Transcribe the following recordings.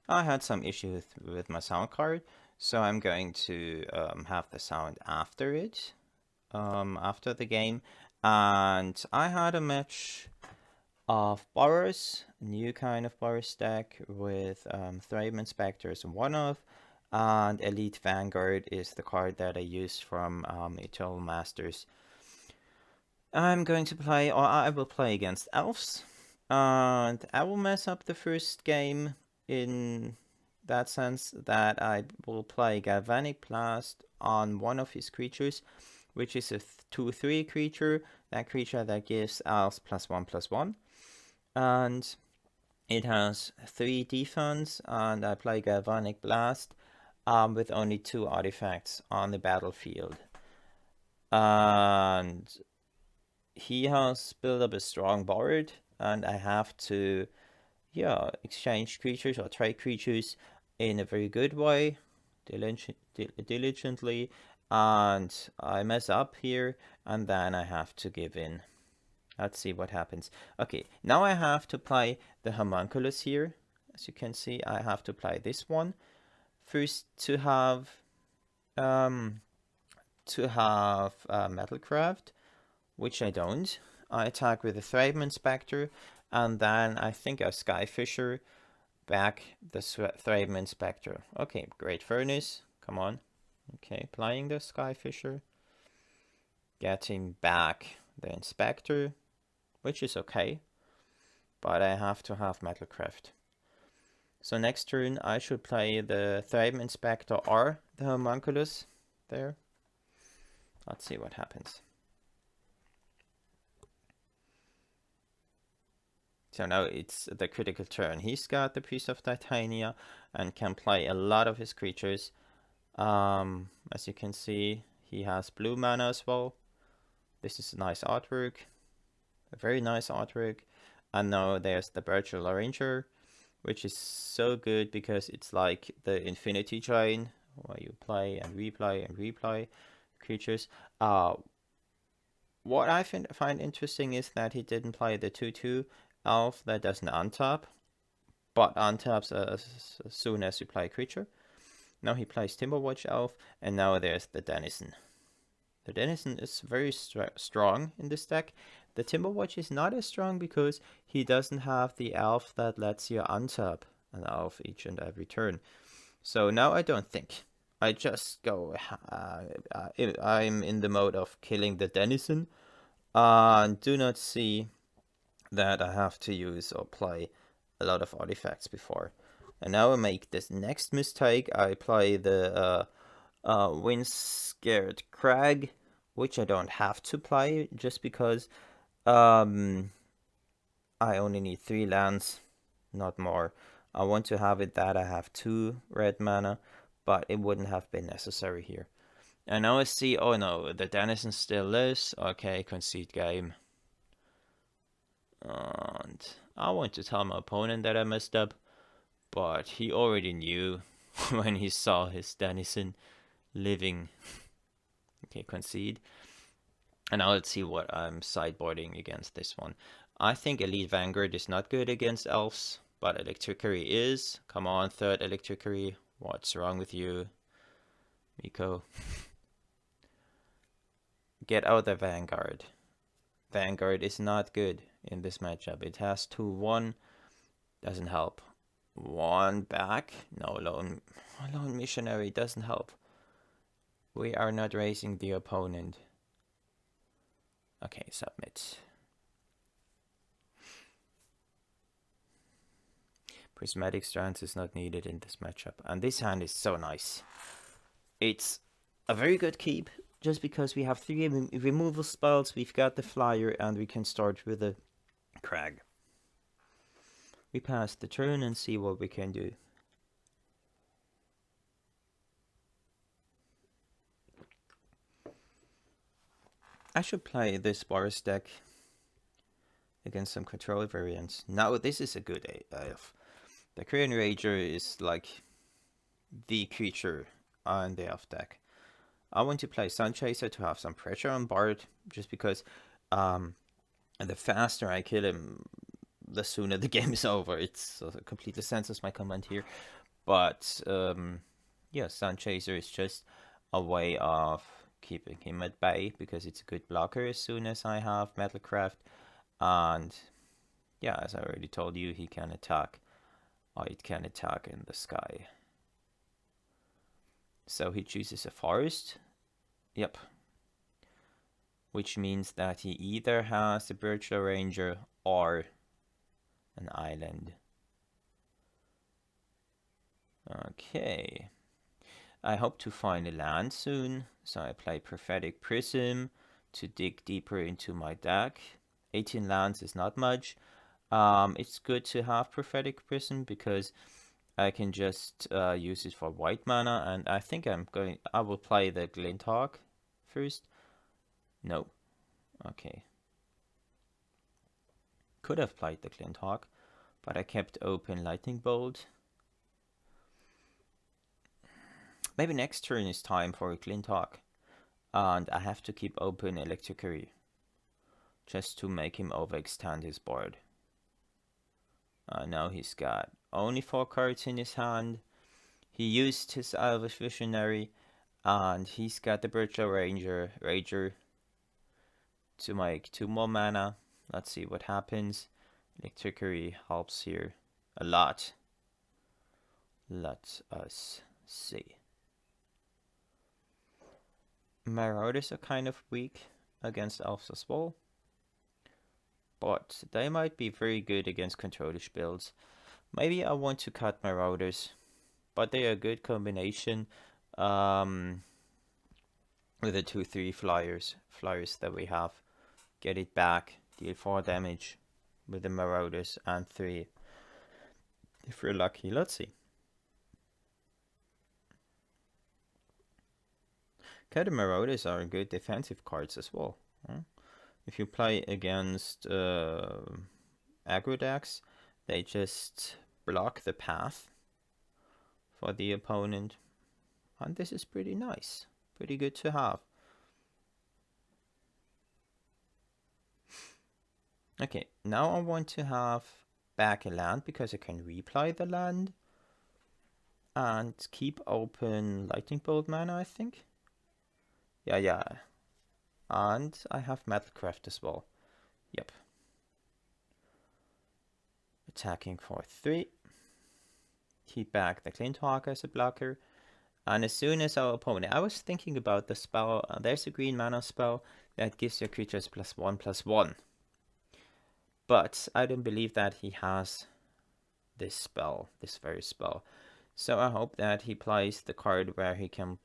I had some issues with my sound card, so I'm going to have the sound after it, after the game. And I had a match of Boros, a new kind of Boros deck with Thraben Inspector as one of, and Elite Vanguard is the card that I used from Eternal Masters. I'm going to play, or I will play against Elves, and I will mess up the first game in that sense that I will play Galvanic Blast on one of his creatures, which is a 2/3 creature, that creature that gives Elves +1/+1, and it has 3 defense, and I play Galvanic Blast with only 2 artifacts on the battlefield. And he has built up a strong board, and I have to, exchange creatures or trade creatures in a very good way, diligently, and I mess up here, and then I have to give in. Let's see what happens. Okay, now I have to play the homunculus here. As you can see, I have to play this one first to have Metalcraft, which I don't. I attack with a Thraben Inspector, and then I think I Skyfisher back the Thraben Inspector. Okay, Great Furnace, come on. Okay, playing the Skyfisher, getting back the Inspector, which is okay, but I have to have Metalcraft. So next turn I should play the Thraben Inspector or the Homunculus there. Let's see what happens. So now it's the critical turn. He's got the Priest of Titania and can play a lot of his creatures. As you can see, he has blue mana as well. This is a nice artwork, a very nice artwork. And now there's the Virtual Arranger, which is so good because it's like the Infinity Chain, where you play and replay creatures. What I find interesting is that he didn't play the 2/2 elf that doesn't untap, but untaps as soon as you play a creature. Now he plays Timberwatch elf, and now there's the Denizen. The Denizen is very strong in this deck. The Timberwatch is not as strong because he doesn't have the elf that lets you untap an elf each and every turn. So now I don't think. I just go, I'm in the mode of killing the Denizen, and do not see that I have to use or play a lot of artifacts before. And now I make this next mistake. I play the Wind-Scared Crag, which I don't have to play just because I only need 3 lands, not more. I want to have it that I have 2 red mana, but it wouldn't have been necessary here. And now I see, oh no, the Denizen still lives. Okay, concede game. And I want to tell my opponent that I messed up, but he already knew when he saw his Denizen living. Okay, concede. And now let's see what I'm sideboarding against this one. I think Elite Vanguard is not good against Elves, but Electricary is. Come on, third Electricary. What's wrong with you, Miko? Get out the Vanguard. Vanguard is not good in this matchup. It has 2/1. Doesn't help. 1 back. No, lone missionary doesn't help. We are not raising the opponent. Okay, submit. Prismatic Strands is not needed in this matchup. And this hand is so nice. It's a very good keep, just because we have 3 removal spells, we've got the flyer, and we can start with a crag. We pass the turn and see what we can do. I should play this Boros deck against some control variants. Now this is a good elf. The Korean Rager is like the creature on the elf deck. I want to play Sunchaser to have some pressure on Bard, just because the faster I kill him, the sooner the game is over. It's completely senseless my comment here, but yeah, Sun Chaser is just a way of keeping him at bay because it's a good blocker as soon as I have Metalcraft, and yeah, as I already told you, he can attack. It can attack in the sky. So he chooses a forest. Yep. Which means that he either has a Virtual Ranger or an island. Okay. I hope to find a land soon, so I play Prophetic Prism to dig deeper into my deck. 18 lands is not much. It's good to have Prophetic Prism because I can just use it for white mana, and I think I will play the Glinthawk first. No. Okay. Could have played the Glinthawk, but I kept open Lightning Bolt. Maybe next turn is time for a Glinthawk, and I have to keep open Electricary just to make him overextend his board. Now he's got only 4 cards in his hand. He used his Elvish Visionary, and he's got the Virtual Ranger to make 2 more mana. Let's see what happens. Electricary helps here a lot. Let us see. Marauders are kind of weak against Elves as well, but they might be very good against controllish builds. Maybe I want to cut Marauders, but they are a good combination with the 2/3 flyers that we have. Get it back, deal 4 damage with the Marauders, and 3 if we're lucky. Let's see. Okay, the Marauders are good defensive cards as well. If you play against aggro decks, they just block the path for the opponent, and this is pretty nice, pretty good to have. Okay, now I want to have back a land because I can replay the land and keep open Lightning Bolt mana, I think. Yeah. And I have Metalcraft as well. Yep. Attacking for 3. Keep back the Glinthawk as a blocker. And as soon as our opponent... I was thinking about the spell. There's a green mana spell that gives your creatures +1/+1. But I don't believe that he has this spell, this very spell. So I hope that he plays the card where he can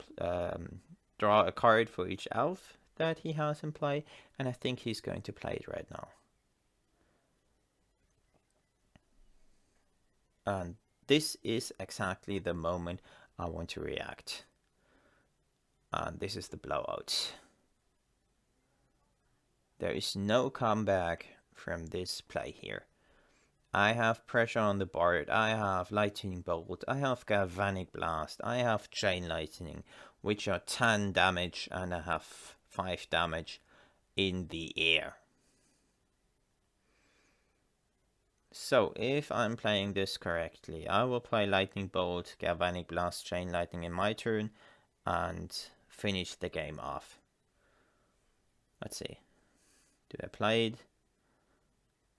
draw a card for each elf that he has in play, and I think he's going to play it right now. And this is exactly the moment I want to react. And this is the blowout. There is no comeback from this play here. I have pressure on the board, I have Lightning Bolt, I have Galvanic Blast, I have Chain Lightning, which are 10 damage, and I have 5 damage in the air. So if I'm playing this correctly, I will play Lightning Bolt, Galvanic Blast, Chain Lightning in my turn, and finish the game off. Let's see. Do I play it?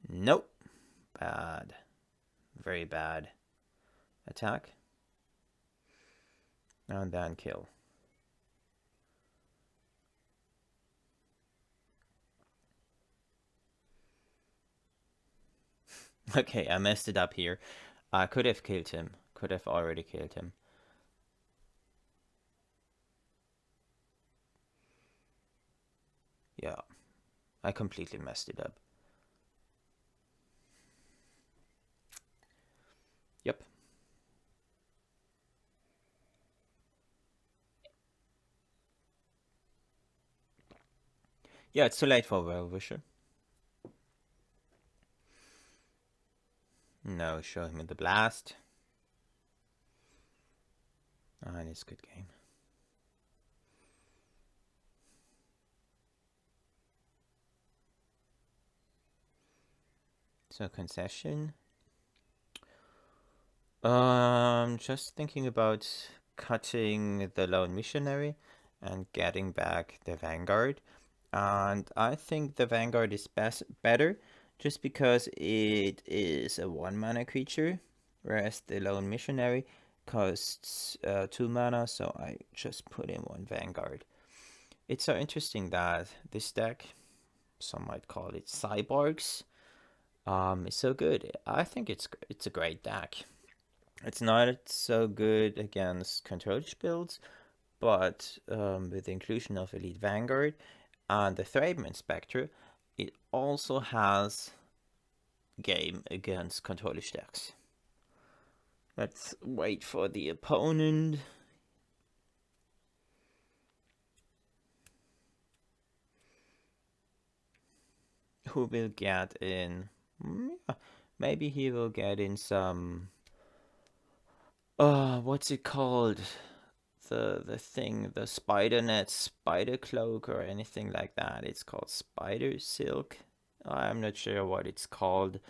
Nope. Bad. Very bad. Attack. And then kill. Okay, I messed it up here. I could have killed him. Could have already killed him. Yeah. I completely messed it up. Yep. Yeah, it's too late for Well-Wisher. No, show him the blast. And it's a good game. So concession. Just thinking about cutting the lone missionary and getting back the Vanguard. And I think the Vanguard is better just because it is a 1-mana creature, whereas the lone missionary costs 2 mana, so I just put in 1 Vanguard. It's so interesting that this deck, some might call it cyborgs, is so good. I think it's a great deck. It's not so good against control builds, but with the inclusion of Elite Vanguard and the Thraben Spectre, it also has game against control decks. Let's wait for the opponent. Who will get in? Maybe he will get in some. What's it called? The thing, the spider net, spider cloak, or anything like that. It's called spider silk. I'm not sure what it's called.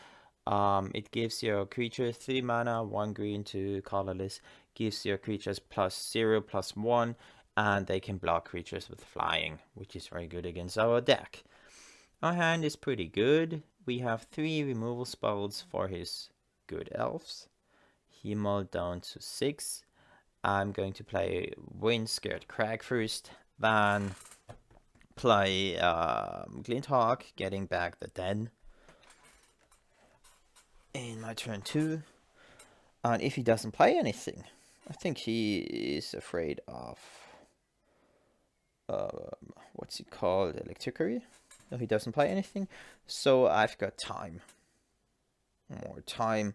It gives your creature 3 mana, 1 green, 2 colorless. Gives your creatures +0/+1, and they can block creatures with flying, which is very good against our deck. Our hand is pretty good. We have 3 removal spells for his good elves. He mulled down to 6. I'm going to play Wind-Scared Crag first, then play Glinthawk, getting back the den in my turn 2. And if he doesn't play anything, I think he is afraid of what's it called? Electricity? No, he doesn't play anything. So I've got time. More time.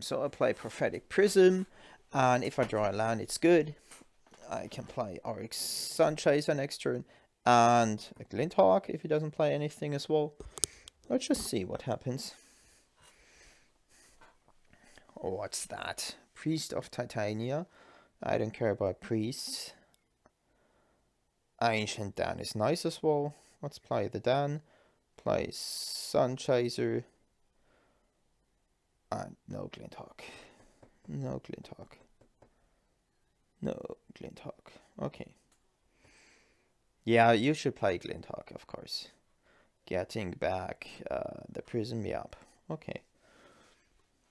So I play Prophetic Prism, and if I draw a land, it's good. I can play Oryx Sunchaser next turn, and a Glinthawk if he doesn't play anything as well. Let's just see what happens. Oh, what's that? Priest of Titania. I don't care about priests. Ancient Dan is nice as well. Let's play the Dan. Play Sunchaser. And no Glinthawk. No Glinthawk. No Glinthawk. Okay. Yeah, you should play Glinthawk, of course. Getting back the Prism, yep. Okay.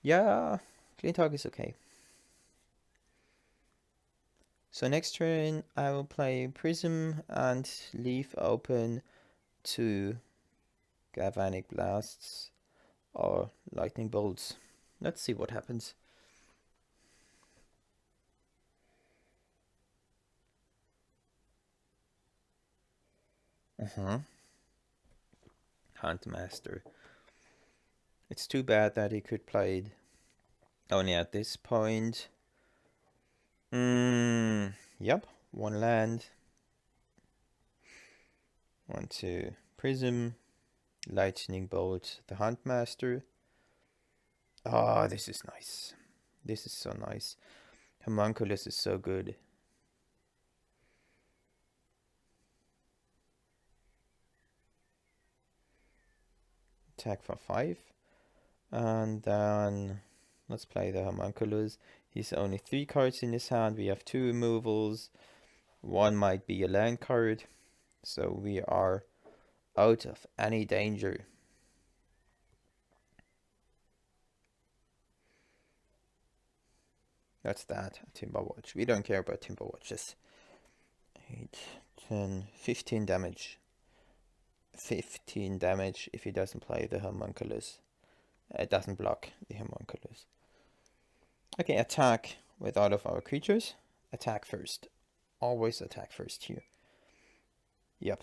Yeah, Glinthawk is okay. So next turn I will play Prism and leave open 2 Galvanic Blasts or Lightning Bolts. Let's see what happens. Huntmaster. It's too bad that he could play it only at this point. Yep, 1 land. 1, 2, Prism, Lightning Bolt, the Huntmaster. Oh, this is nice. This is so nice. Homunculus is so good. Attack for 5. And then let's play the Homunculus. He's only 3 cards in his hand. We have 2 removals. 1 might be a land card. So we are out of any danger. That's that. Timberwatch. We don't care about Timberwatches. 8, 10, 15 damage. 15 damage if he doesn't play the Homunculus. It doesn't block the Homunculus. Okay, attack with all of our creatures. Attack first. Always attack first here. Yep.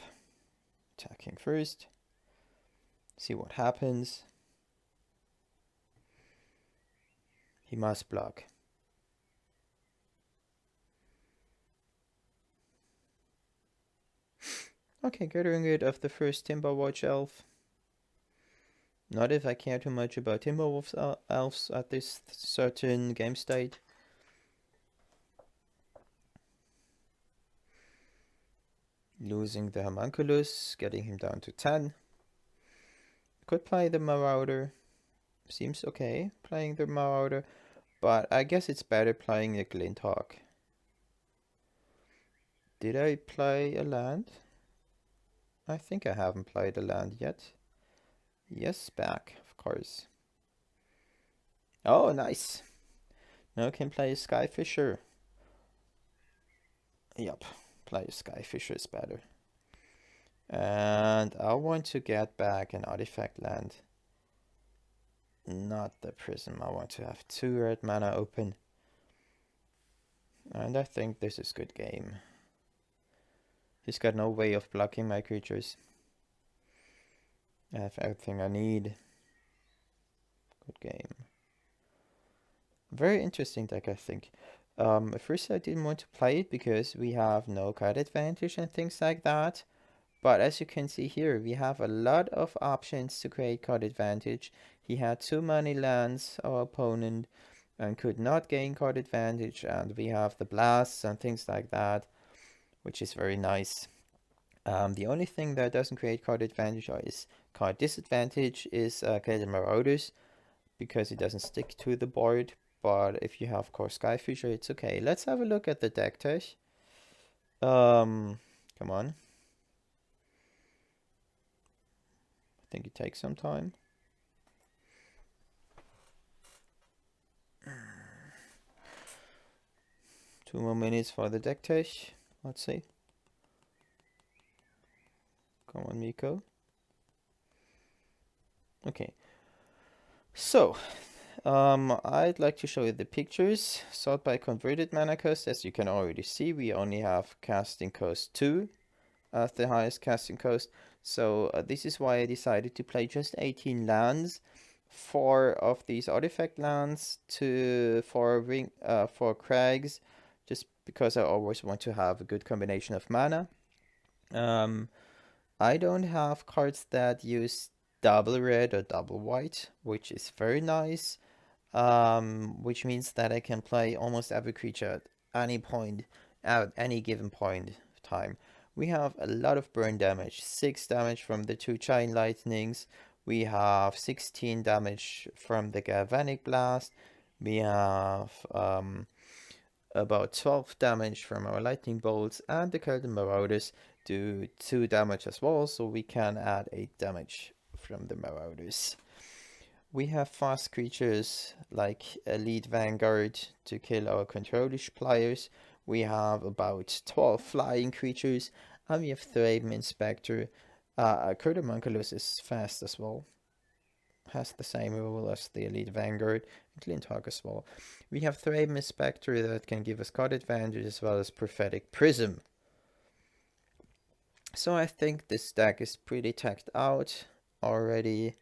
Attacking first. See what happens. He must block. Okay, getting rid of the first Timberwatch elf. Not if I care too much about Timberwolf elves at this certain game state. Losing the Homunculus, getting him down to 10. Could play the Marauder. Seems okay playing the Marauder, but I guess it's better playing the Glinthawk. Did I play a land? I think I haven't played a land yet. Yes, back, of course. Oh, nice. Now can play a Skyfisher. Yep, play a Skyfisher is better. And I want to get back an artifact land. Not the prism. I want to have 2 red mana open. And I think this is good game. He's got no way of blocking my creatures. I have everything I need. Good game. Very interesting deck, I think. At first I didn't want to play it because we have no card advantage and things like that. But as you can see here, we have a lot of options to create card advantage. He had too many lands, our opponent, and could not gain card advantage. And we have the blasts and things like that, which is very nice. The only thing that doesn't create card advantage or is card disadvantage is Kael'thas Marauders, because it doesn't stick to the board. But if you have, of course, Skyfisher, it's okay. Let's have a look at the deck tech. Come on. I think it takes some time. Two more minutes for the deck tech. Let's see. Come on, Miko. Okay. So, I'd like to show you the pictures. Sort by converted mana cost. As you can already see, we only have casting cost 2 as the highest casting cost. So this is why I decided to play just 18 lands. 4 of these artifact lands, 2 for crags, just because I always want to have a good combination of mana. I don't have cards that use double red or double white, which is very nice. Which means that I can play almost every creature at any point, at any given point of time. We have a lot of burn damage, 6 damage from the 2 Chain Lightnings. We have 16 damage from the Galvanic Blast. We have about 12 damage from our Lightning Bolts, and the Kael'thas Marauders do 2 damage as well, so we can add 8 damage from the Marauders. We have fast creatures like Elite Vanguard to kill our controlish players. We have about 12 flying creatures, and we have Thraben Inspector. Curdamunculus is fast as well. Has the same rule as the Elite Vanguard, and Glinthawk as well. We have Thraben Inspector that can give us card advantage as well as Prophetic Prism. So I think this deck is pretty tacked out already,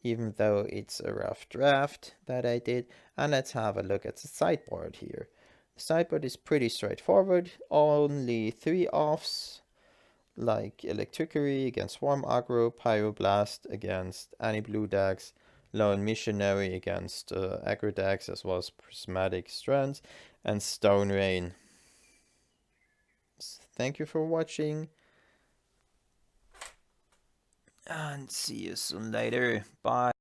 even though it's a rough draft that I did. And let's have a look at the sideboard here. The sideboard is pretty straightforward. Only 3 offs, like Electricary against Swarm Aggro, Pyroblast against any blue decks, Lone Missionary against aggro decks, as well as Prismatic Strands, and Stone Rain. Thank you for watching, and see you soon later. Bye.